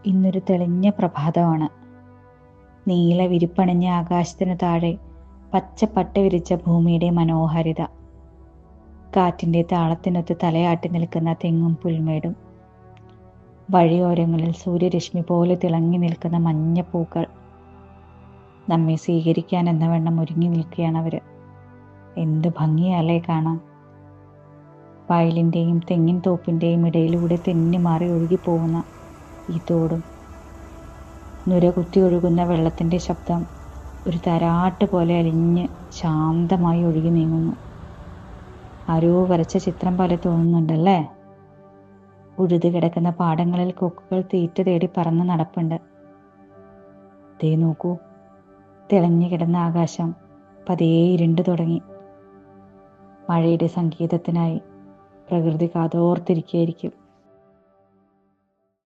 ഇന്നൊരു തെളിഞ്ഞ പ്രഭാതമാണ്. നീല വിരിപ്പണിഞ്ഞ ആകാശത്തിനു താഴെ പച്ചപ്പട്ട വിരിച്ച ഭൂമിയുടെ മനോഹാരിത. കാറ്റിൻ്റെ താളത്തിനൊത്ത് തലയാട്ടി നിൽക്കുന്ന തെങ്ങും പുൽമേടും. വഴിയോരങ്ങളിൽ സൂര്യരശ്മി പോലെ തിളങ്ങി നിൽക്കുന്ന മഞ്ഞപ്പൂക്കൾ. നമ്മെ സ്വീകരിക്കാൻ എന്ന വണ്ണം ഒരുങ്ങി നിൽക്കുകയാണവർ. എന്ത് ഭംഗിയല്ലേ കാണാൻ. വയലിൻ്റെയും തെങ്ങിൻ തോപ്പിൻ്റെയും ഇടയിലൂടെ തെന്നി മാറി ഒഴുകിപ്പോകുന്ന ഈ തോടും നുര കുത്തി ഒഴുകുന്ന വെള്ളത്തിൻ്റെ ശബ്ദം ഒരു തരാട്ട് പോലെ അലിഞ്ഞ് ശാന്തമായി ഒഴുകി നീങ്ങുന്നു. ആരോ വരച്ച ചിത്രം പോലെ തോന്നുന്നുണ്ടല്ലേ? ഉഴുതു കിടക്കുന്ന പാടങ്ങളിൽ കൊക്കുകൾ തീറ്റ തേടി പറന്ന് നടപ്പുണ്ട്. ദേ നോക്കൂ, തിളഞ്ഞു കിടന്ന ആകാശം പതിയെ ഇരുണ്ടു തുടങ്ങി. മഴയുടെ സംഗീതത്തിനായി പ്രകൃതി കാതോർത്തിരിക്കുകയായിരിക്കും.